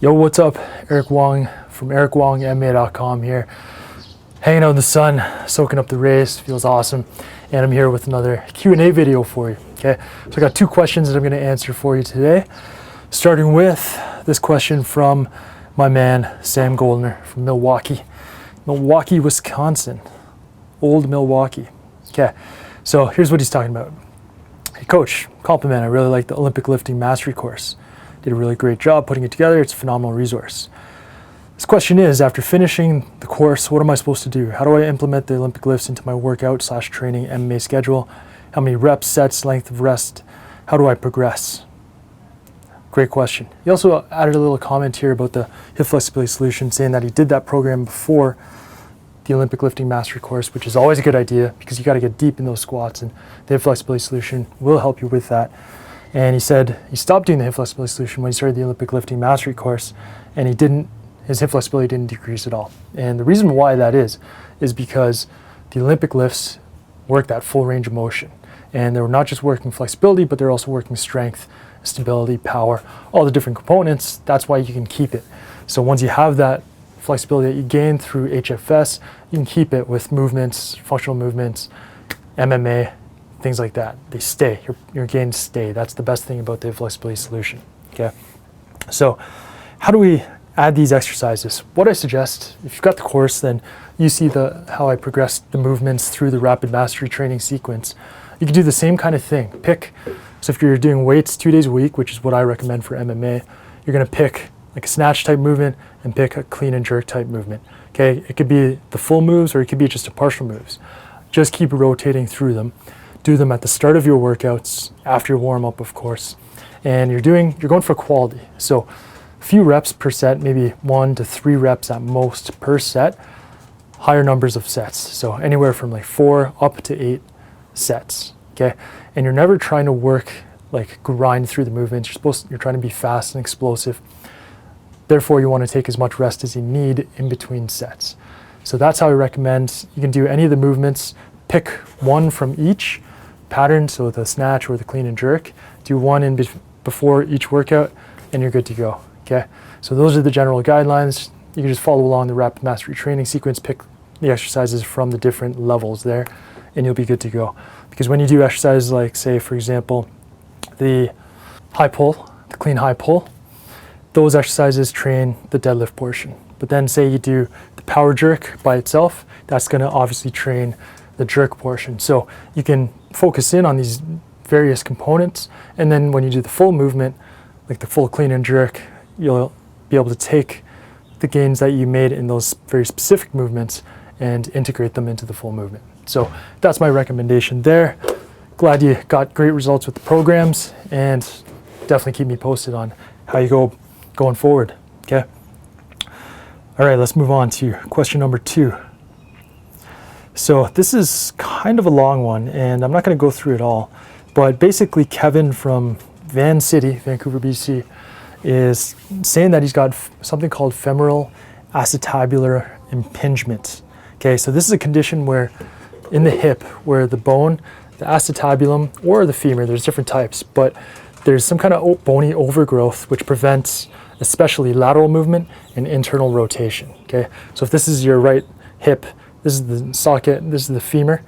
Yo, what's up? Eric Wong from ericwongma.com here. Hanging out in the sun, soaking up the rays, feels awesome. And I'm here with another Q&A video for you, okay? So I got two questions that I'm gonna answer for you today. Starting with this question from my man, Sam Goldner from Milwaukee, Wisconsin. Old Milwaukee. Okay, so here's what he's talking about. Hey coach, compliment, I really like the Olympic lifting mastery course. Did a really great job putting it together. It's a phenomenal resource. This question is, after finishing the course, what am I supposed to do? How do I implement the Olympic lifts into my workout/training MMA schedule? How many reps, sets, length of rest? How do I progress? Great question. He also added a little comment here about the hip flexibility solution, saying that he did that program before the Olympic lifting mastery course, which is always a good idea because you got to get deep in those squats, and the hip flexibility solution will help you with that. And he said he stopped doing the hip flexibility solution when he started the Olympic lifting mastery course, and his hip flexibility didn't decrease at all. And the reason why that is because the Olympic lifts work that full range of motion. And they're not just working flexibility, but they're also working strength, stability, power, all the different components. That's why you can keep it. So once you have that flexibility that you gain through HFS, you can keep it with movements, functional movements, MMA, things like that. They stay, your gains stay. That's the best thing about the flexibility solution, okay? So how do we add these exercises? What I suggest, if you've got the course, then you see how I progress the movements through the rapid mastery training sequence. You can do the same kind of thing. So if you're doing weights 2 days a week, which is what I recommend for MMA, you're gonna pick like a snatch type movement and pick a clean and jerk type movement, okay? It could be the full moves or it could be just a partial moves. Just keep rotating through them. Do them at the start of your workouts, after your warm up, of course. And you're going for quality. So a few reps per set, maybe 1 to 3 reps at most per set, higher numbers of sets. So anywhere from like 4 up to 8 sets, okay? And you're never trying to work, like grind through the movements. You're trying to be fast and explosive. Therefore, you want to take as much rest as you need in between sets. So that's how I recommend. You can do any of the movements, pick one from each pattern, so the snatch or the clean and jerk, do one before each workout, and you're good to go, okay? So those are the general guidelines. You can just follow along the rapid mastery training sequence, pick the exercises from the different levels there, and you'll be good to go. Because when you do exercises like, say, for example, the high pull, the clean high pull, those exercises train the deadlift portion. But then say you do the power jerk by itself, that's gonna obviously train the jerk portion. So you can focus in on these various components, and then when you do the full movement, like the full clean and jerk, you'll be able to take the gains that you made in those very specific movements and integrate them into the full movement. So that's my recommendation there. Glad you got great results with the programs, and definitely keep me posted on how you go going forward, okay? All right, let's move on to question number 2. So this is kind of a long one, and I'm not going to go through it all, but basically Kevin from Van City, Vancouver, BC, is saying that he's got something called femoral acetabular impingement. Okay, so this is a condition where in the hip, where the bone, the acetabulum or the femur, there's different types, but there's some kind of bony overgrowth which prevents especially lateral movement and internal rotation, okay? So if this is your right hip, this is the socket, this is the femur,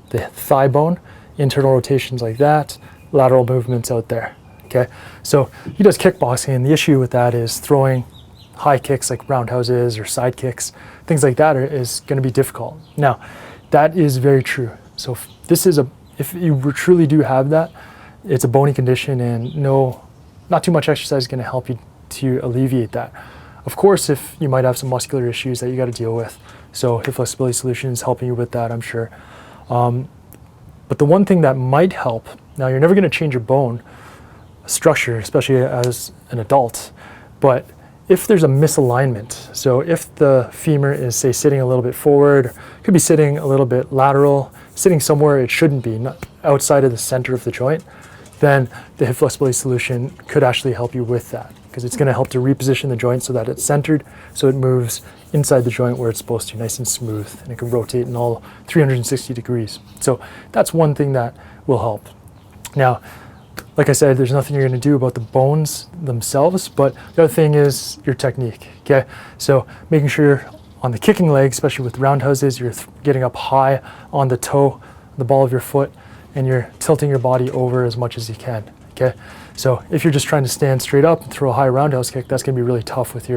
the thigh bone, internal rotations like that, lateral movements out there, okay? So he does kickboxing, and the issue with that is throwing high kicks like roundhouses or side kicks, things like that is gonna be difficult. Now, that is very true. So if you truly do have that, it's a bony condition, and not too much exercise is gonna help you to alleviate that. Of course, if you might have some muscular issues that you gotta deal with, so hip flexibility solution is helping you with that, I'm sure. But the one thing that might help, now you're never gonna change your bone structure, especially as an adult, but if there's a misalignment, so if the femur is, say, sitting a little bit forward, could be sitting a little bit lateral, sitting somewhere it shouldn't be, not outside of the center of the joint, then the hip flexibility solution could actually help you with that, because it's gonna help to reposition the joint so that it's centered, so it moves inside the joint where it's supposed to, nice and smooth, and it can rotate in all 360 degrees. So that's one thing that will help. Now, like I said, there's nothing you're going to do about the bones themselves, but the other thing is your technique, okay? So making sure on the kicking leg, especially with roundhouses, you're getting up high on the toe, the ball of your foot, and you're tilting your body over as much as you can, okay? So if you're just trying to stand straight up and throw a high roundhouse kick, that's going to be really tough with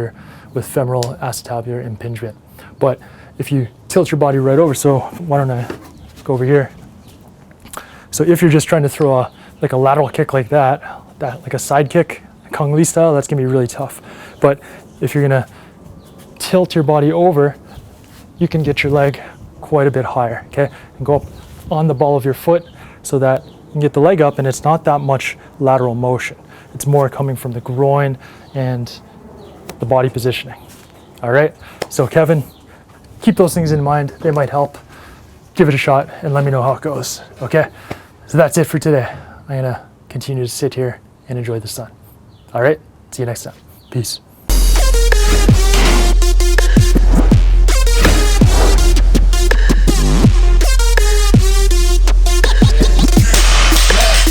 femoral acetabular impingement. But if you tilt your body right over, so why don't I go over here? So if you're just trying to throw like a lateral kick like that, like a side kick, Kung Lee style, that's gonna be really tough. But if you're gonna tilt your body over, you can get your leg quite a bit higher, okay? And go up on the ball of your foot so that you can get the leg up and it's not that much lateral motion. It's more coming from the groin and the body positioning. All right, so Kevin, keep those things in mind. They might help. Give it a shot and let me know how it goes, okay? So that's it for today. I'm gonna continue to sit here and enjoy the sun. All right, see you next time. Peace.